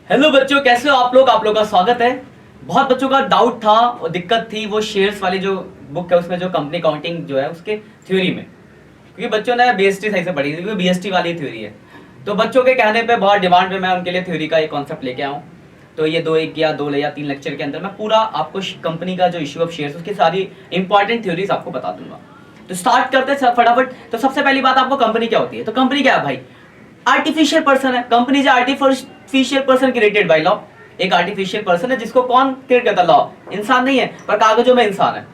Hello बच्चों, कैसे हो आप लोग का स्वागत है। बहुत बच्चों का डाउट था और दिक्कत थी वो शेयर्स वाली जो बुक है उसमें जो कंपनी काउंटिंग जो है उसके थ्योरी में, क्योंकि बच्चों ने बीएसटी सही से पढ़ी थी, क्योंकि बीएसटी वाली थ्योरी है। तो बच्चों के कहने पे बहुत डिमांड पे मैं उनके लिए थ्योरी का एक कॉन्सेप्ट लेके आऊँ। तो ये दो या तीन लेक्चर के अंदर मैं पूरा आपको कंपनी का जो इश्यू ऑफ शेयर्स उसकी सारी इंपॉर्टेंट थ्योरीज आपको बता दूंगा। तो स्टार्ट करते हैं फटाफट। तो सबसे पहली बात, आपको कंपनी क्या होती है। तो कंपनी क्या है भाई, आर्टिफिशियल पर्सन है। कंपनी जो artificial person created by law, एक आर्टिफिशियल पर्सन है जिसको कौन क्रिएट करता है, लॉ। इंसान नहीं है पर कागजों में इंसान है,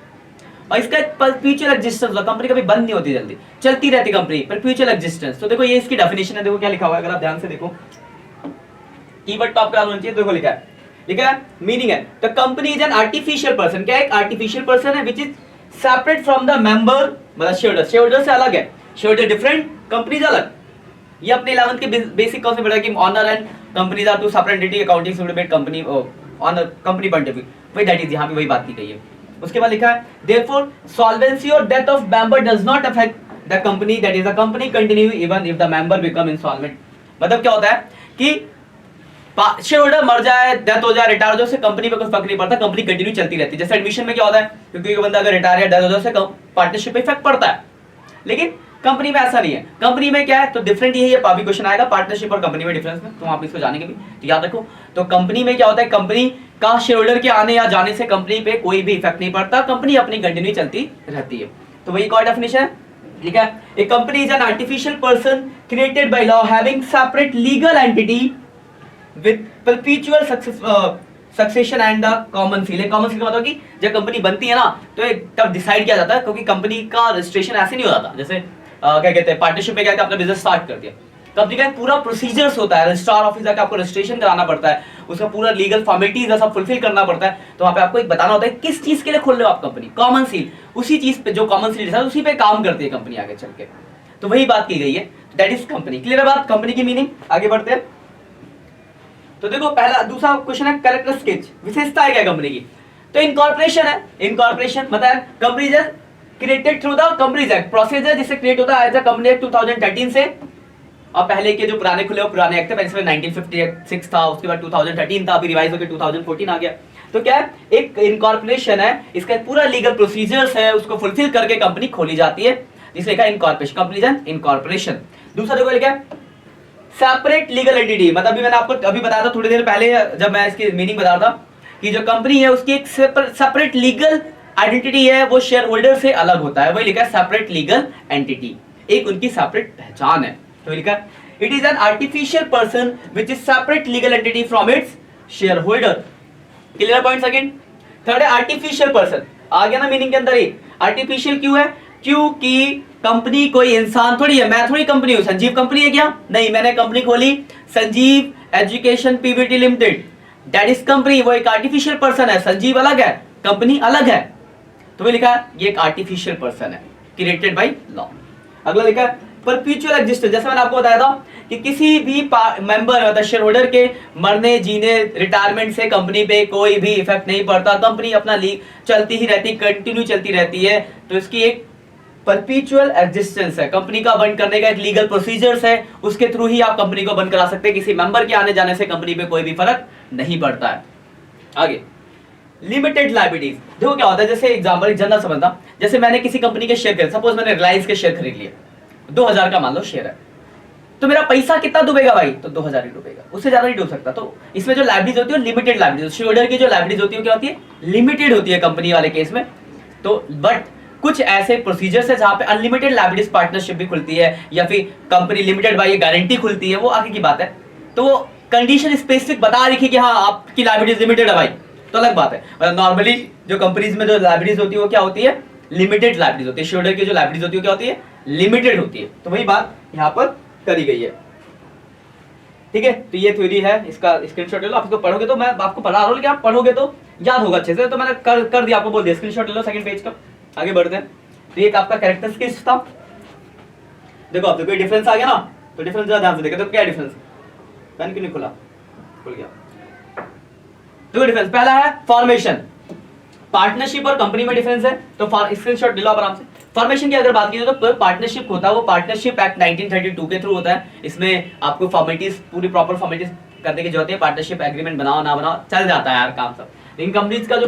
और इसका परपेचुअल एग्जिस्टेंस, कंपनी कभी बंद नहीं होती, जल्दी चलती रहती कंपनी, परपेचुअल एग्जिस्टेंस। तो देखो ये इसकी डेफिनेशन है, देखो क्या लिखा हुआ है, अगर आप ध्यान से देखो कीवर्ड टॉप पे होना चाहिए। देखो लिखा है मीनिंग है the company is an artificial person. क्या एक आर्टिफिशियल पर्सन है which is separate from the member, मतलब शेयरहोल्डर से अलग है। शेयरहोल्डर डिफरेंट, कंपनीज अलग। ये अपने 11th के बेसिक कॉन्सेप्ट पढ़ा कि owner and companies are two separate entity, accounting should be company owner company point of view, वही दैट इज, यहां पे वही बात की गई है। उसके बाद लिखा है देयरफॉर सॉल्वेंसी और death of member does not affect the company, that is the company continue even if the member become insolvent. मतलब क्या होता है कि शेयर होल्डर मर जाए, डेथ हो जाए, रिटायर हो जाए, उससे कंपनी पे कुछ फर्क नहीं पड़ता, कंपनी कंटिन्यू चलती रहती है। जैसे एडमिशन में क्या होता है, क्योंकि बंदा अगर रिटायर या डेथ हो जाए उससे पार्टनरशिप पे इफेक्ट पड़ता है, लेकिन कंपनी में ऐसा नहीं है। कंपनी में क्या है, तो डिफरेंट यही है, अभी क्वेश्चन आएगा पार्टनरशिप और कंपनी में डिफरेंस में, तो आप इसको जानेंगे भी, तो याद रखो। तो कंपनी में क्या होता है, कंपनी का शेयर होल्डर के आने या जाने से कंपनी पे कोई भी इफेक्ट नहीं पड़ता, कंपनी अपनी कंटिन्यू चलती रहती है। तो वही कॉल डेफिनेशन है, ठीक है। A company is an artificial person created by law having separate legal entity with perpetual succession and the common seal। Common seal का मतलब कि जब कंपनी बनती है ना, तो एक तब डिसाइड किया जाता है, क्योंकि कंपनी का रजिस्ट्रेशन ऐसे नहीं हो जाता जैसे क्या कहते हैं पार्टनरशिप में, क्या अपना बिजनेस स्टार्ट कर दिया। कंपनी का पूरा प्रोसीजर्स होता है, रजिस्ट्रार ऑफिस जाकर आपको रजिस्ट्रेशन कराना पड़ता है, उसका पूरा लीगल फॉर्मेलिटीज सब फुलफिल करना पड़ता है। तो वहां पे आपको एक बताना होता है किस चीज के लिए खोल रहे हो आप कंपनी, कॉमन सील, उसी चीज पे जो कॉमन सील है उसी पे काम करती है कंपनी आगे चल के। तो वही बात की गई है, दैट इज कंपनी। क्लियर है बात, कंपनी की मीनिंग। आगे बढ़ते हैं। तो देखो पहला दूसरा क्वेश्चन है कैरेक्टर स्केच, विशेषता है क्या कंपनी की। तो इनकॉर्पोरेशन है, इनकॉर्पोरेशन मतलब company is created through the companies act, procedure जिससे क्रिएट होता है एज अ कंपनी एक्ट 2013 से, और पहले के जो पुराने खुले वो पुराने एक्ट थे, पहले इसमें 1956 था, उसके बाद 2013 था, अभी रिवाइज होकर 2014 आ गया। तो क्या है, एक इनकॉर्पोरेशन है, इसका पूरा लीगल प्रोसीजर्स है, उसको फुलफिल करके कंपनी खोली जाती है, जिससे लिखा इनकॉर्पोरेशन, कंपनी इज इनकॉर्पोरेशन। दूसरा देखो लिखा है सेपरेट लीगल एंटिटी, मतलब अभी मैंने आपको अभी बताया था थोड़ी देर पहले जब मैं इसकी मीनिंग बता रहा था कि जो कंपनी है उसकी एक सेपरेट लीगल आइडेंटिटी है, वो शेयर होल्डर से अलग होता है, वही लिखा है सेपरेट लीगल एंटिटी, एक उनकी सेपरेट पहचान है। तो लिखा है it is an artificial person which is separate legal entity from its share holder. Clear point second. Third है आर्टिफिशियल पर्सन, आ गया ना मीनिंग के अंदर ही। आर्टिफिशियल क्यों है, क्योंकि कंपनी कोई इंसान थोड़ी है, मैं थोड़ी कंपनी हूं, संजीव कंपनी है क्या, नहीं, मैंने कंपनी खोली Sanjeev education Pvt limited, that is company, वो एक आर्टिफिशियल पर्सन है, संजीव अलग है, कंपनी अलग है। तो वो लिखा है ये एक आर्टिफिशियल पर्सन है क्रिएटेड बाय लॉ। अगला लिखा है परपेचुअल एग्जिस्टेंस, जैसे मैंने आपको बताया था कि किसी भी मेंबर मतलब शेयर होल्डर के मरने, जीने, रिटायरमेंट से कंपनी पे कोई भी इफेक्ट नहीं पड़ता, कंपनी अपना चलती ही रहती, कंटिन्यू चलती रहती है। तो इसकी एक परपेचुअल एग्जिस्टेंस है, कंपनी का बंद करने का एक लीगल प्रोसीजर्स है, उसके थ्रू ही आप कंपनी को बंद करा सकते हैं, किसी मेंबर के आने जाने से कंपनी पे कोई भी फर्क नहीं पड़ता है। आगे लिमिटेड लायबिलिटीज, देखो क्या होता है, जैसे एग्जांपल जनरल समझना, जैसे मैंने किसी कंपनी के शेयर खरीद, सपोज मैंने रिलायंस के शेयर खरीद लिए, 2000 का मान लो शेयर है, तो मेरा पैसा कितना डूबेगा भाई, तो 2000 ही डूबेगा, उससे ज्यादा नहीं डूब सकता। तो इसमें जो लायबिलिटीज होती है लिमिटेड लायबिलिटीज, शेयर होल्डर की जो लायबिलिटीज होती है क्या होती है, लिमिटेड होती है कंपनी वाले केस में। तो बट कुछ ऐसे प्रोसीजर्स है जहां पे अनलिमिटेड लायबिलिटीज पार्टनरशिप भी खुलती है, या फिर कंपनी लिमिटेड बाय गारंटी खुलती है, वो आगे की बात है। तो वो कंडीशन स्पेसिफिक बता रखी कि हाँ आपकी लायबिलिटीज लिमिटेड है भाई, तो अलग बात है। मतलब नॉर्मली जो कंपनीज में जो लायबिलिटीज होती है वो क्या होती है, लिमिटेड लायबिलिटीज होती है, शेयर होल्डर की जो लायबिलिटीज होती है क्या होती है, लिमिटेड होती है। तो वही बात यहाँ पर करी गई है, ठीक है। तो ये थ्योरी है, इसका स्क्रीनशॉट ले लो, आप इसको पढ़ोगे तो मैं आपको पढ़ा रहा हूँ, लेकिन आप पढ़ोगे तो याद होगा अच्छे से, तो मैंने कर दिया, आपको बोल दिया, स्क्रीनशॉट ले लो सेकंड पेज का। आगे बढ़ते हैं। तो ये आपका कैरेक्टर स्केच था, देखो आप देखो डिफरेंस आ गया ना, तो डिफरेंस जरा ध्यान से देखो, तो क्या डिफरेंस, पेन क्यों नहीं खुला, खुल गया। देखो डिफरेंस पहला है फॉर्मेशन, पार्टनरशिप और कंपनी में डिफरेंस है, तो स्क्रीनशॉट ले लो आराम से। फॉर्मेशन की अगर बात की तो पार्टनरशिप होता है वो पार्टनरशिप एक्ट 1932 के थ्रू होता है, इसमें आपको फॉर्मेलिटीज पूरी प्रॉपर फॉर्मेलिटीज करने की जरूरत है, पार्टनरशिप एग्रीमेंट बनाओ ना बनाओ चल जाता है यार काम सब। लेकिन कंपनीज का जो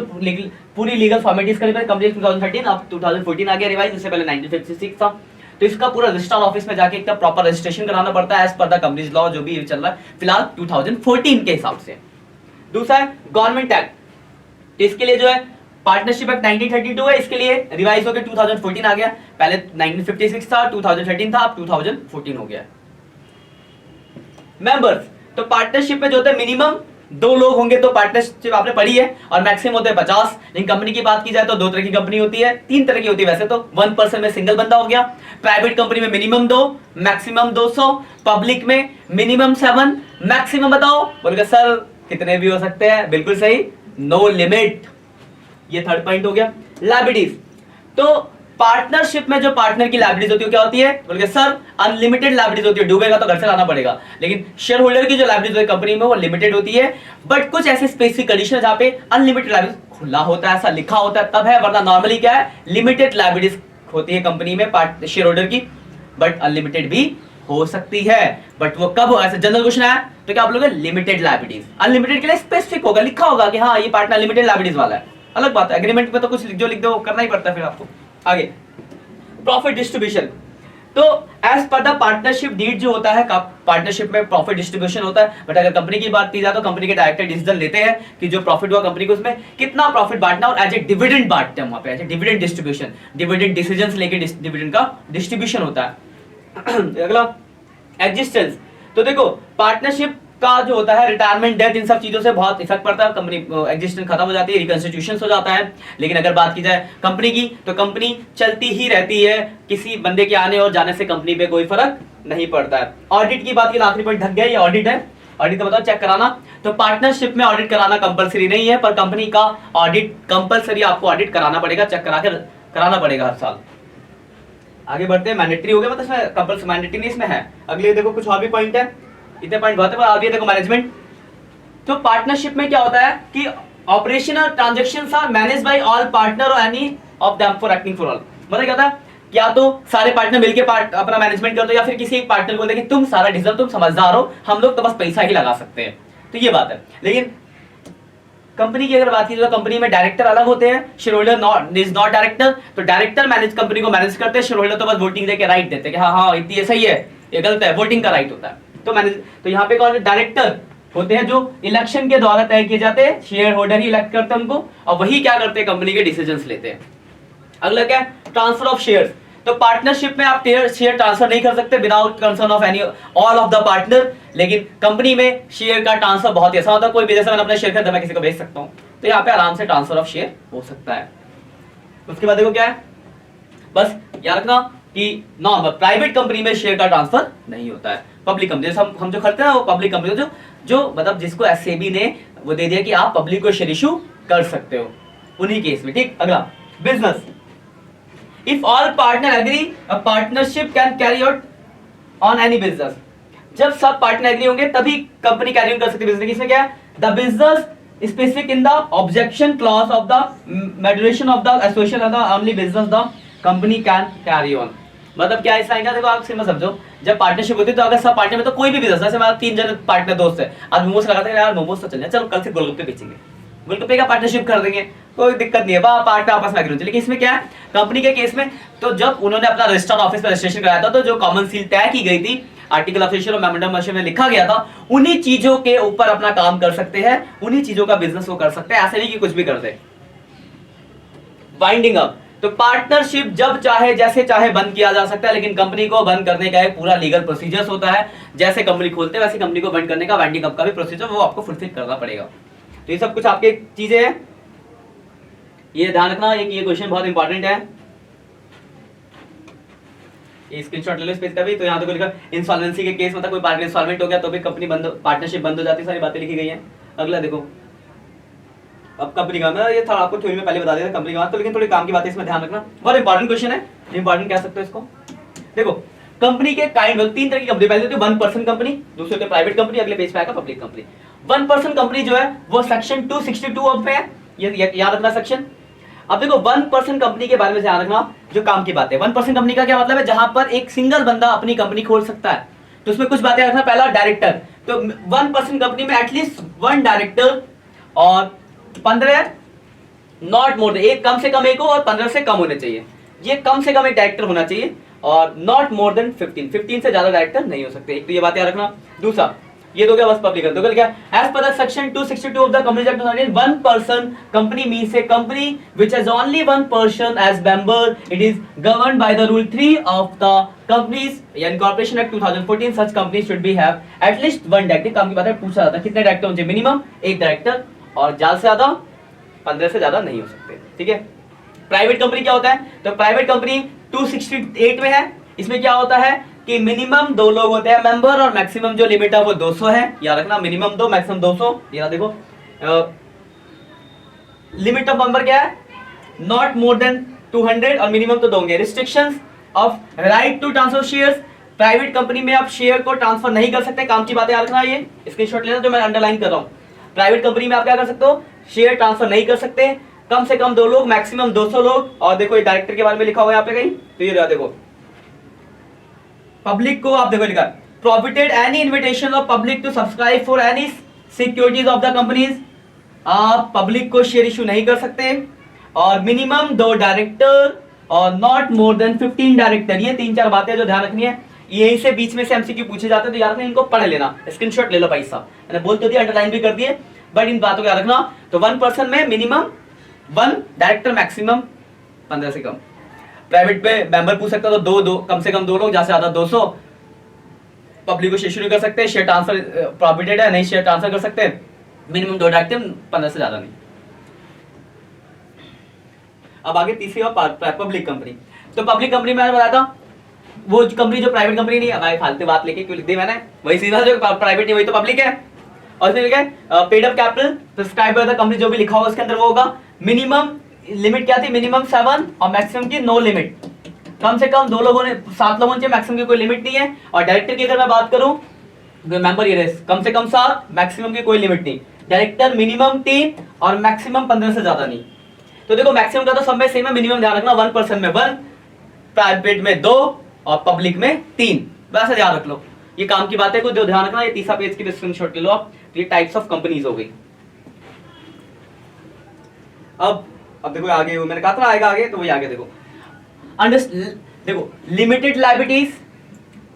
पूरी लीगल फॉर्मेलिटीज करने पर कंपनी 2013 अब 2014 आ गया रिवाइज, इससे पहले 1956 था। तो इसका पूरा रजिस्ट्रार ऑफिस में जाके एकदम प्रॉपर रजिस्ट्रेशन कराना पड़ता है as per the companies law, जो भी चल रहा है फिलहाल 2014 के हिसाब से। दूसरा है गवर्नमेंट एक्ट, इसके लिए जो है पार्टनरशिप एक्ट 1932 है, इसके लिए रिवाइज होकर 2014 आ गया। पहले 1956 था, 2013 था, अब 2014 हो गया। मेंबर्स, तो पार्टनरशिप में जो होता है मिनिमम 2 लोग होंगे तो पार्टनरशिप आपने पढ़ी है, और मैक्सिमम होते हैं 50। लेकिन कंपनी की बात की जाए तो 2 तरह की कंपनी होती है, 3 तरह की होती है वैसे तो। 1 पर्सन में सिंगल बंदा हो गया, प्राइवेट कंपनी में मिनिमम 2, मैक्सिमम 200, पब्लिक में मिनिमम 7, मैक्सिमम बताओ, बोलेगा सर कितने भी हो सकते हैं, बिल्कुल सही, नो लिमिट। ये थर्ड पॉइंट हो गया। लायबिलिटीज, तो पार्टनरशिप में जो पार्टनर की लायबिलिटीज होती है क्या होती है, बोलिए सर अनलिमिटेड लायबिलिटीज होती है, डूबेगा तो घर से लाना पड़ेगा। लेकिन शेयर होल्डर की जो लायबिलिटीज होती है कंपनी में वो लिमिटेड होती है, बट कुछ ऐसे स्पेसिफिक कंडीशन जहां पे अनलिमिटेड लायबिलिटीज खुला होता है, ऐसा लिखा होता है तब है, वरना नॉर्मली क्या है लिमिटेड लायबिलिटीज होती है कंपनी में शेयर होल्डर की, बट अनलिमिटेड भी हो सकती है। बट वो कब हो, ऐसे जनरल क्वेश्चन आया तो क्या आप लोग लिमिटेड लायबिलिटीज, अनलिमिटेड के लिए स्पेसिफिक होगा, लिखा होगा कि हाँ ये पार्टनर लिमिटेड लायबिलिटीज वाला है, अलग बात है। एग्रीमेंट में तो कुछ लिख दो करना ही पड़ता है फिर आपको। आगे प्रॉफिट डिस्ट्रीब्यूशन, तो as per the partnership deed जो होता है पार्टनरशिप में प्रॉफिट डिस्ट्रीब्यूशन होता है, बट अगर कंपनी की बात की जाए तो कंपनी के डायरेक्टर डिसीजन लेते हैं कि जो प्रॉफिट हुआ कंपनी को उसमें कितना प्रॉफिट बांटना, और एज ए डिविडेंड बांटते हैं वहां पे, as a dividend distribution, dividend decisions लेके डिविडेंड का डिस्ट्रीब्यूशन होता है। अगला एग्जिस्टेंस, तो देखो पार्टनरशिप का जो होता है रिटायरमेंट, डेथ, इन सब चीजों से बहुत इफेक्ट पड़ता है, कंपनी एग्जिस्टेंस खत्म हो जाती है, रिकंस्टिट्यूशन हो जाता है। लेकिन अगर बात की जाए कंपनी की तो कंपनी चलती ही रहती है, किसी बंदे के आने और जाने से कंपनी पे कोई फर्क नहीं पड़ता है। ऑडिट की बात की, आखिरी पॉइंट ढक गया, ये ऑडिट है। ऑडिट का बताओ चेक कराना, तो पार्टनरशिप में ऑडिट कराना कंपलसरी नहीं है, पर कंपनी का ऑडिट कंपलसरी आपको ऑडिट कराना पड़ेगा, चेक करा कर कराना पड़ेगा हर साल। आगे बढ़ते हैं, मैंडेटरी हो गया, मतलब इसमें कंपल्सरी मैंडेटरी नहीं इसमें है। अगले देखो कुछ और भी पॉइंट है, इतने पॉइंट बहुत है, पर आगे देखो मैनेजमेंट। तो पार्टनरशिप में क्या होता है कि operational transactions are managed by all partner or any of them for acting for all. मतलब क्या होता है, या तो सारे पार्टनर मिलकर अपना मैनेजमेंट कर दो, या फिर किसी एक पार्टनर को देखिए तुम सारा डिसीजन, तुम समझदार हो, हम लोग तो बस पैसा ही लगा सकते हैं, तो ये बात है। लेकिन कंपनी की अगर बात की तो कंपनी में डायरेक्टर अलग होते हैं, share holder is not director, तो डायरेक्टर मैनेज कंपनी को मैनेज करते हैं, शेयर होल्डर तो बस वोटिंग देके राइट देते हैं कि हाँ हाँ ये सही है ये गलत है, वोटिंग का राइट होता है। तो मैनेज, तो यहाँ पे कौन डायरेक्टर होते हैं जो इलेक्शन के द्वारा तय किए जाते हैं, शेयर होल्डर ही इलेक्ट करते हैं उनको, और वही क्या करते हैं कंपनी के डिसीजंस लेते हैं। अगला क्या है, ट्रांसफर ऑफ शेयर्स, तो पार्टनरशिप में आप शेयर ट्रांसफर नहीं कर सकते without concern of any all of the partner, लेकिन कंपनी में शेयर का ट्रांसफर बहुत ही आसान होता है, कोई भी जैसे मैंने अपने शेयर खरीदा मैं किसी को भेज सकता हूँ, तो यहाँ पे आराम से ट्रांसफर ऑफ शेयर हो सकता है। उसके बाद देखो क्या है, बस याद रखना कि नॉर्मल प्राइवेट कंपनी में शेयर का ट्रांसफर नहीं होता है, पब्लिक कंपनी हम जो खरीदते हैं वो पब्लिक कंपनी जो मतलब जिसको एसएबी ने वो दे दिया कि आप पब्लिक को शेयर इशू कर सकते हो, उन्हीं केस में। ठीक, अगला business, if all partner agree a partnership can carry out on any business, जब सब पार्टनर एग्री होंगे तभी कंपनी कैरी कर सकती है बिजनेस। इसमें क्या है, the business specific in the objection clause of the maturation of the association of the only business the company can carry on. मतलब क्या ऐसा आएगा, देखो आप सिंपल समझो, जब पार्टनरशिप होती है तो अगर सब पार्टनर में तो कोई भी बिजनेस, जैसे हमारे 3 जन पार्टनर दोस्त है, आज मोमोज लगाते हैं यार मोमोज तो चल जाए, चलो कल से गोलगप्पे बेचेंगे, गोलगप्पे का पार्टनरशिप कर देंगे, कोई दिक्कत नहीं है, पार्टनर आपस में एग्री होते। लेकिन इसमें क्या है, कंपनी के केस में तो जब उन्होंने अपना रजिस्टर्ड ऑफिस में रजिस्ट्रेशन कराया था, तो जो कॉमन सील तय की गई थी आर्टिकल ऑफ इश्यू और मेमोरेंडम ऑफ इश्यू में लिखा गया था, उन्हीं चीजों के ऊपर अपना काम कर सकते हैं, उन्हीं चीजों का बिजनेस वो कर सकते हैं, ऐसे नहीं कि कुछ भी कर दे। वाइंडिंग अप, तो पार्टनरशिप जब चाहे जैसे चाहे बंद किया जा सकता है, लेकिन कंपनी को बंद करने का एक पूरा लीगल प्रोसीजर होता है, जैसे कंपनी खोलते हैं वैसे कंपनी को बंद करने का वाइंडिंग अप का भी प्रोसीजर वो आपको फुलफिल करना पड़ेगा। तो ये सब कुछ आपके चीजें हैं, ये ध्यान रखना, ये क्वेश्चन बहुत इंपॉर्टेंट है, ये स्क्रीनशॉट ले लो इस पेज का भी। तो यहाँ तो लिखा इंसॉल्वेंसी के केस मतलब कोई पार्टनर इंसॉल्वेंट हो गया तो भी कंपनी बंद, पार्टनरशिप बंद हो जाती है, सारी बातें लिखी गई हैं। अगला देखो, अब कंपनी का मैं ये था आपको थ्योरी में पहले बता दिया था कंपनी का, तो लेकिन थोड़ी काम की बातें इसमें ध्यान रखना, बहुत इंपॉर्टेंट क्वेश्चन है, इंपॉर्टेंट कह सकते हो इसको। देखो कंपनी के काइंड 3 तरह की कंपनी, पहले होती है 1 पर्सन कंपनी, दूसरी होती है प्राइवेट कंपनी, अगले पेज पे आएगा पब्लिक कंपनी। 1 पर्सन कंपनी जो है वो सेक्शन 262 ऑफ है, ये याद रखना सेक्शन। अब देखो 1 पर्सन कंपनी के बारे में ध्यान रखना, जो काम की बात है। 1 पर्सन कंपनी का क्या मतलब है, जहां पर एक सिंगल बंदा अपनी कंपनी खोल सकता है। तो उसमें कुछ बातें रखना, पहला डायरेक्टर, तो 1% कंपनी में एटलीस्ट 1 डायरेक्टर और 15 नॉट मोर देन, एक कम से कम एक हो और 15 से कम होने चाहिए। ये कम से कम एक डायरेक्टर होना चाहिए और नॉट मोर देन 15 से ज्यादा डायरेक्टर नहीं हो सकते। एक तो ये बात याद रखना। दूसरा ये तो क्या बस पब्लिक है, तो क्या as per the section 262 of the companies act 2013 one person company means a company which has only one person as member, it is governed by the rule 3 of the companies यानी corporation act 2014। Such company should be have at least 1 director. काम की बात है, पूछा जाता है कितने director होने चाहिए, मिनिमम 1 डायरेक्टर और ज्यादा से ज्यादा 15 से ज्यादा नहीं हो सकते। ठीक है। प्राइवेट कंपनी क्या होता है, तो प्राइवेट कंपनी 268 में है, इसमें क्या होता है कि मिनिमम 2 लोग होते हैं मेंबर और मैक्सिमम जो लिमिट है वो 200 है। याद रखना, मिनिमम 2 मैक्सिमम 200। याद देखो लिमिट ऑफ मेंबर क्या है, नॉट मोर देन 200 और मिनिमम तो दोगे। Restrictions of right to transfer shares, private company में आप शेयर को ट्रांसफर नहीं कर सकते। काम की बातें याद रखना, ये स्क्रीनशॉट लेना जो मैं अंडरलाइन कर रहा हूं। प्राइवेट कंपनी में आप क्या कर सकते हो, शेयर ट्रांसफर नहीं कर सकते, कम से कम 2 लोग मैक्सिमम 200 लोग। और देखो ये डायरेक्टर के बारे में लिखा हुआ है यहाँ पे कहीं, तो ये देखो पब्लिक को आप देखो लिखा prohibited any invitation of public to subscribe for any securities of the companies. आप पब्लिक को शेयर इशू नहीं कर सकते और मिनिमम 2 डायरेक्टर और नॉट मोर देन 15 डायरेक्टर। ये 3-4 बातें जो ध्यान रखनी है, यहीं से बीच में से एमसीक्यू पूछे जाते हैं, तो याद रखना इनको पढ़ लेना, स्क्रीनशॉट ले लो भाई साहब। मैंने बोल तो दिया, अंडरलाइन भी कर दिए, बट इन बातों को याद रखना। तो 1 पर्सन में मिनिमम 1 डायरेक्टर, मैक्सिमम 15 से कम। प्राइवेट पे मेंबर पूछ सकता है तो 2 कम से कम 2 लोग, ज्यादा से ज्यादा 200। पब्लिक को शेयर कर सकते हैं, शेयर ट्रांसफर प्रोहिबिटेड है, नहीं शेयर ट्रांसफर कर सकते। मिनिमम 2 डायरेक्टर, 15 से ज्यादा नहीं। अब आगे तीसरी और पब्लिक कंपनी। तो पब्लिक कंपनी में बताया था वो कंपनी जो प्राइवेट कंपनी नहीं है, हमारी फालतू बात लेके क्यों लिख दी मैंने, वही सीधा जो प्राइवेट नहीं वही तो पब्लिक है। और इसमें लिखा है paid up capital prescribe by the company, जो भी लिखा होगा उसके अंदर वो होगा। मिनिमम लिमिट क्या थी, मिनिमम 7 और मैक्सिमम की नो लिमिट। कम से कम 2 लोगों ने 7 लोगों से, मैक्सिमम की कोई लिमिट नहीं है। और डायरेक्टर की अगर मैं बात करूं, मेंबर ये कम से कम 7, मैक्सिमम की कोई लिमिट नहीं। डायरेक्टर मिनिमम 3 और मैक्सिमम 15 से ज्यादा नहीं। तो देखो मैक्सिमम का तो सब में सेम है, मिनिमम ध्यान रखना 1 पर्सन में 1, प्राइवेट में 2 और पब्लिक में 3, वैसे ध्यान रख लो। ये काम की बात है, को ध्यान रखना। ये तीसरा पेज की स्क्रीनशॉट ले लो आप। ये टाइप्स ऑफ कंपनीज हो गई। अब देखो आगे, मैंने कहा था आएगा आगे, तो वही आगे देखो। देखो limited liabilities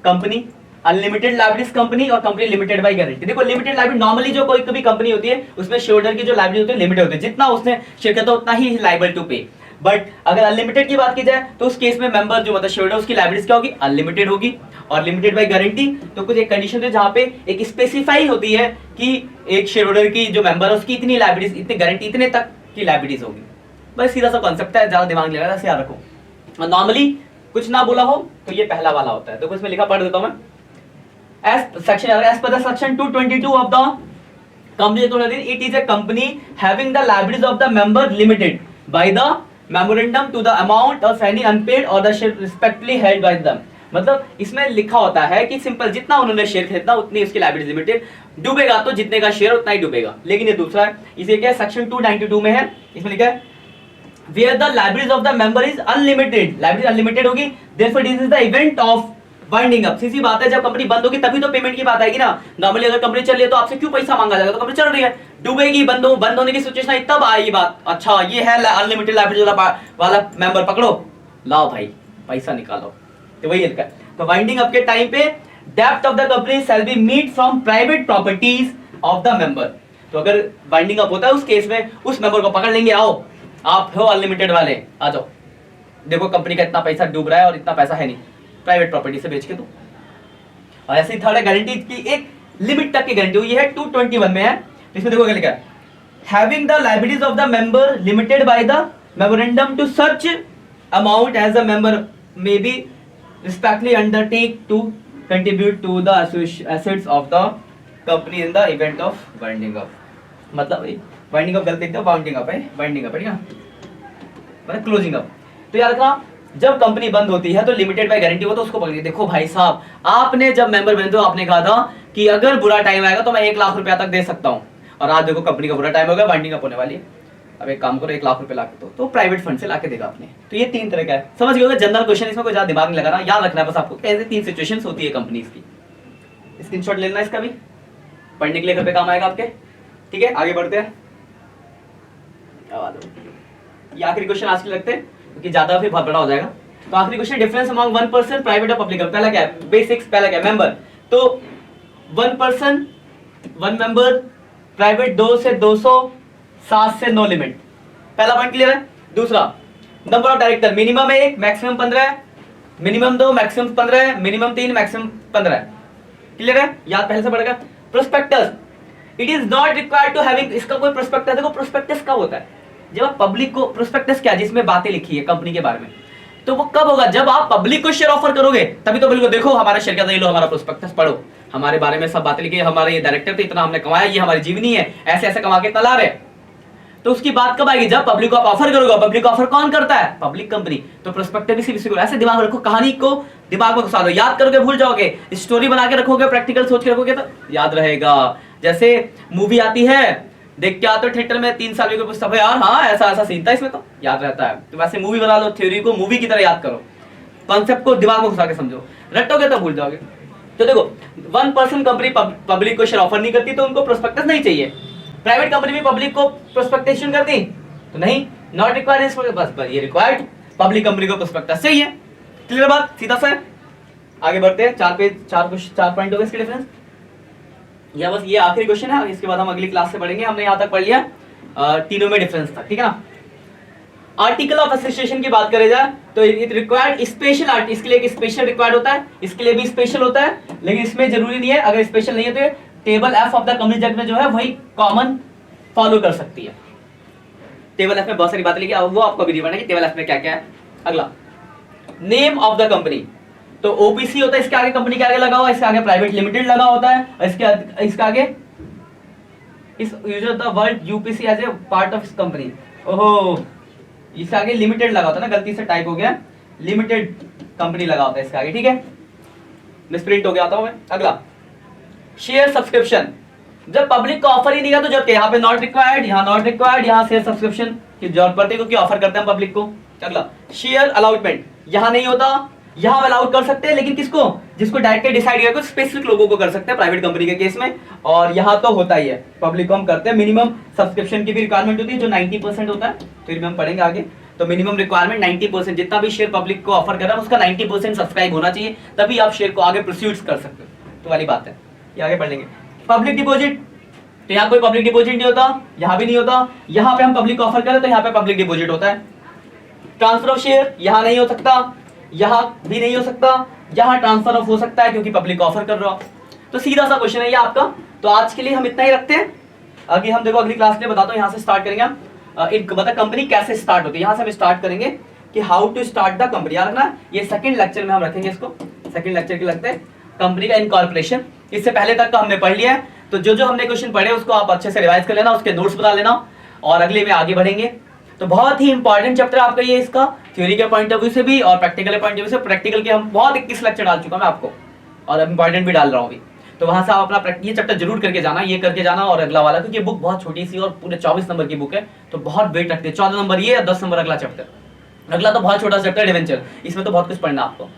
company, unlimited liabilities company और कंपनी लिमिटेड बाय गारंटी। देखो लिमिटेड लायबिलिटी नॉर्मली जो कोई कभी कंपनी होती है उसमें शेयर होल्डर की जो लायबिलिटी होती है लिमिटेड होती है, जितना उसने शेयर किया था उतना ही लायबल टू पे। बट अगर अनलिमिटेड की बात की जाए तो उस केस में मेंबर जो मतलब शेयर होल्डर उसकी लायबिलिटीज क्या होगी, अनलिमिटेड होगी। और लिमिटेड बाय गारंटी तो कुछ एक कंडीशन है जहां पे एक स्पेसिफाई होती है कि एक शेयर होल्डर की जो मेंबर है उसकी इतनी लायबिलिटीज, इतनी गारंटी, इतने तक की लायबिलिटीज होगी। बस सीधा सा कॉन्सेप्ट है, ज्यादा दिमाग नहीं लगा, ऐसे याद रखो। और नॉर्मली कुछ ना बोला हो तो ये पहला वाला होता है। तो इसमें लिखा पढ़ देता हूं मैं। As per the section 222 of the company it is a company having the liabilities of the member limited by the memorandum to the amount of any unpaid or the share respectively held by them. मतलब इसमें लिखा होता है कि simple जितना उन्होंने share खरीदा उतनी उसकी लायबिलिटी लिमिटेड, डूबेगा तो जितने का शेयर उतना ही डूबेगा। लेकिन ये दूसरा है, इसे क्या सेक्शन 292 में है, इसमें लिखा है where the liabilities of the member is unlimited, liability unlimited होगी, therefore this is the event of winding up। सीधी बात है, जब कंपनी बंद होगी तभी तो पेमेंट की बात आएगी ना। नॉर्मली अगर कंपनी चल रही है तो आपसे क्यों पैसा मांगा जाएगा, तो कंपनी चल रही है, डूबेगी, बंद होने की सिचुएशन आई तब आएगी बात। अच्छा ये है अनलिमिटेड लायबिलिटी वाला मेंबर, पकड़ो लाओ भाई पैसा निकालो, तो वही लिखा है। तो वाइंडिंग अप के टाइम पे डेप्थ of the company shall be meet from private properties of the member. तो अगर वाइंडिंग अप होता है उस केस में उस मेंबर को पकड़ लेंगे, आओ आप हो अनलिमिटेड वाले, आ जाओ, देखो कंपनी का इतना पैसा डूब रहा है और इतना पैसा है नहीं, प्राइवेट प्रॉपर्टी से बेच के दो। और ऐसे ही थर्ड है गारंटी की एक लिमिट तक की गारंटी हुई है, 221 में है। इसमें देखो क्या लिखा है, having the liabilities of the member limited by the memorandum to such amount as the member may be respectfully undertake to contribute to the assets of the company in the event of winding up. मतलब winding up गलत लिखते हो, winding up है, winding up है, ठीक है, मतलब closing up. तो याद रखना जब कंपनी बंद होती है तो लिमिटेड बाय गारंटी हो तो उसको पकड़िए। देखो भाई साहब, आपने जब मेंबर बने तो आपने कहा था कि अगर बुरा टाइम आएगा तो मैं 1 लाख रुपया तक दे सकता हूं, और आज देखो कंपनी का बुरा टाइम हो गया, वाइंडिंग अप होने वाली है, अब एक काम करो 1 लाख रुपए ला के दो, तो प्राइवेट फंड से ला के देगा आपने। तो ये 3 तरह का है, समझ गए, जनरल क्वेश्चन, इसमें कोई ज्यादा दिमाग नहीं लगाना, याद रखना है बस आपको, ऐसे 3 सिचुएशंस होती है कंपनीज की। स्क्रीनशॉट लेना इसका भी, पढ़ने के लिए घर पे काम आएगा आपके। ठीक है, आगे बढ़ते हैं। ये आखिरी क्वेश्चन आज के लगते हैं क्योंकि ज्यादा फिर बहुत बड़ा हो जाएगा। तो आखिरी question, difference among one person private और पब्लिक। पहला क्या है, बेसिक्स। पहला क्या है, मेंबर। तो one person, one member, private 2 से 200, 7 से नो लिमिट। पहला पॉइंट क्लियर है। दूसरा, number of director, minimum 1, maximum 15, minimum 2, maximum 15, minimum 3, maximum 15। Clear है, याद पहले से पड़ेगा। Prospectus, it is not required to having, इसका कोई प्रोस्पेक्टस। देखो प्रोस्पेक्टस कब होता है, जब आप पब्लिक को, प्रोस्पेक्टस क्या, जिसमें बातें लिखी है कंपनी के बारे में, तो वो कब होगा, जब आप पब्लिक को शेयर ऑफर करोगे, तभी तो बिल्कुल देखो हमारा शेयर क्या था, ये लो हमारा प्रोस्पेक्टस पढ़ो, हमारे बारे में सब बातें लिखी है, हमारे ये डायरेक्टर थे, इतना हमने कमाया, ये हमारी जीवनी है, ऐसे ऐसे कमा के तला रहे। तो उसकी बात कब आएगी, जब पब्लिक को आप ऑफर करोगे। पब्लिक को ऑफर कौन करता है, पब्लिक कंपनी। तो प्रोस्पेक्टस भी ऐसे दिमाग में रखो, कहानी को दिमाग में घुसा दो, याद करोगे भूल जाओगे, स्टोरी बना के रखोगे, प्रैक्टिकल सोच के रखोगे तो याद रहेगा। जैसे मूवी आती है, देख के आते हो थिएटर में, 3 साल के पूछता है यार हाँ ऐसा ऐसा सीन था इसमें, तो याद रहता है। तो वैसे मूवी बना लो, थ्योरी को मूवी की तरह याद करो, कॉन्सेप्ट को दिमाग में घुसा के समझो, रटोगे तो भूल जाओगे। तो देखो, वन पर्सन कंपनी पब्लिक को शेयर ऑफर नहीं करती तो उनको प्रोस्पेक्टस नहीं चाहिए। प्राइवेट कंपनी भी पब्लिक को प्रोस्पेक्टेशन करती तो नहीं, नॉट रिक्वायर्ड, बस ये रिक्वायर्ड, पब्लिक कंपनी को प्रोस्पेक्टस चाहिए। क्लियर बात, सीधा सा है। आगे बढ़ते हैं, 4 पॉइंट हो गए इसके डिफरेंस। या बस ये आखिरी क्वेश्चन है, इसके बाद हम अगली क्लास से पढ़ेंगे। हमने यहाँ तक पढ़ लिया तीनों में डिफरेंस था, ठीक है ना। आर्टिकल ऑफ एसोसिएशन की बात करें जाए तो इट रिक्वायर्ड स्पेशल आर्ट, इसके लिए एक स्पेशल रिक्वायर्ड होता है, इसके लिए भी स्पेशल होता है, लेकिन इसमें जरूरी नहीं है। अगर स्पेशल नहीं है तो table F of the company act में जो है वही कॉमन फॉलो कर सकती है। टेबल एफ में बहुत सारी बातें लिखी, वो आपको अभी नहीं पढ़ना कि टेबल एफ में क्या क्या है। अगला, नेम ऑफ द कंपनी, तो ओपीसी होता है, इसके आगे कंपनी के आगे लगा हुआ, इसके आगे प्राइवेट लिमिटेड लगा होता है, इसके आगे is use the word UPC as a part of company. ओहो, इसके आगे लिमिटेड लगा होता है ना, गलती से टाइप हो गया, लिमिटेड कंपनी लगा होता है इसके आगे, ठीक है, मिसप्रिंट हो गया था मैं। अगला, शेयर सब्सक्रिप्शन, जब पब्लिक को ऑफर ही नहीं किया तो जब यहाँ पे नॉट रिक्वायर्ड, यहाँ नॉट रिक्वायर्ड, यहाँ शेयर सब्सक्रिप्शन की जरूरत पड़ती है क्योंकि ऑफर करते हैं पब्लिक को। अगला, शेयर अलाउटमेंट, यहाँ नहीं होता, यहाँ अलाउड कर सकते हैं लेकिन किसको, जिसको डायरेक्टली डिसाइड किया, कुछ स्पेसिफिक लोगों को कर सकते हैं प्राइवेट कंपनी के केस में, और यहाँ तो होता ही है, पब्लिक को हम करते हैं। मिनिमम सब्सक्रिप्शन की भी रिक्वायरमेंट होती है जो 90% होता है, फिर भी हम पढ़ेंगे आगे। तो मिनिमम रिक्वायरमेंट 90%, जितना भी शेयर पब्लिक को ऑफर कर रहा है उसका 90% सब्सक्राइब होना चाहिए, तभी आप शेयर को आगे प्रोसीड कर सकते हो। तो वाली बात है, ये आगे पढ़ लेंगे। पब्लिक डिपॉजिट, तो यहाँ कोई पब्लिक डिपॉजिट नहीं होता, यहाँ भी नहीं होता, यहाँ पे हम पब्लिक ऑफर करें तो यहाँ पे पब्लिक डिपॉजिट होता है। ट्रांसफर ऑफ शेयर, यहाँ नहीं हो सकता, यहाँ भी नहीं हो सकता, यहाँ ट्रांसफर ऑफ हो सकता है क्योंकि पब्लिक ऑफर कर रहा हो। तो सीधा सा क्वेश्चन है ये आपका। तो आज के लिए हम इतना ही रखते हैं, आगे हम देखो अगली क्लास में बताता हूँ, यहाँ से स्टार्ट करेंगे हम। बता कंपनी कैसे स्टार्ट होती है, यहाँ से हम स्टार्ट करेंगे कि how to start the company. याद रखना, ये सेकंड लेक्चर में हम रखेंगे इसको, सेकंड लेक्चर के लगते हैं कंपनी का इनकॉर्पोरेशन। इससे पहले तक का हमने पढ़ लिया है, तो जो हमने क्वेश्चन पढ़े उसको आप अच्छे से रिवाइज कर लेना, उसके नोट्स बना लेना, और अगले में आगे बढ़ेंगे। तो बहुत ही इंपॉर्टेंट चैप्टर आपका ये, इसका थ्योरी के पॉइंट ऑफ व्यू से भी और प्रैक्टिकल के पॉइंट ऑफ व्यू से। प्रैक्टिकल के हम बहुत 21 लेक्चर डाल चुका मैं आपको, और इंपॉर्टेंट भी डाल रहा हूँ अभी, तो वहां से आप अपना ये चैप्टर जरूर करके जाना, ये करके जाना, और अगला वाला, क्योंकि बुक बहुत छोटी सी और पूरे 24 नंबर की बुक है, तो बहुत वेट रखते हैं। 14 नंबर ये और 10 नंबर अगला चैप्टर। अगला तो बहुत छोटा चैप्टर एडवेंचर, इसमें तो बहुत कुछ पढ़ना आपको,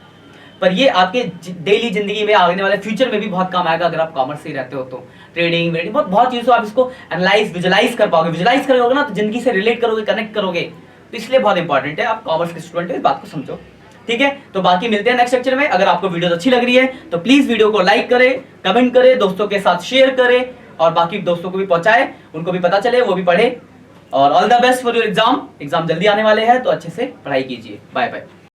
पर ये आपके डेली जिंदगी में आने वाले फ्यूचर में भी बहुत काम आएगा अगर आप कॉमर्स से ही रहते हो तो। ट्रेडिंग वेडिंग बहुत चीज़ों आप इसको एनालाइज विजुलाइज कर पाओगे, विजुलाइज करोगे ना तो जिंदगी से रिलेट करोगे, कनेक्ट करोगे, तो इसलिए बहुत इंपॉर्टेंट है आप कॉमर्स के स्टूडेंट हो, इस बात को समझो, ठीक है। तो बाकी मिलते हैं नेक्स्ट लेक्चर में। अगर आपको वीडियो अच्छी लग रही है तो प्लीज वीडियो को लाइक करें, कमेंट करें, दोस्तों के साथ शेयर करें, और बाकी दोस्तों को भी पहुंचाए, उनको भी पता चले, वो भी पढ़े। और all the best for your exam जल्दी आने वाले हैं, तो अच्छे से पढ़ाई कीजिए। Bye bye.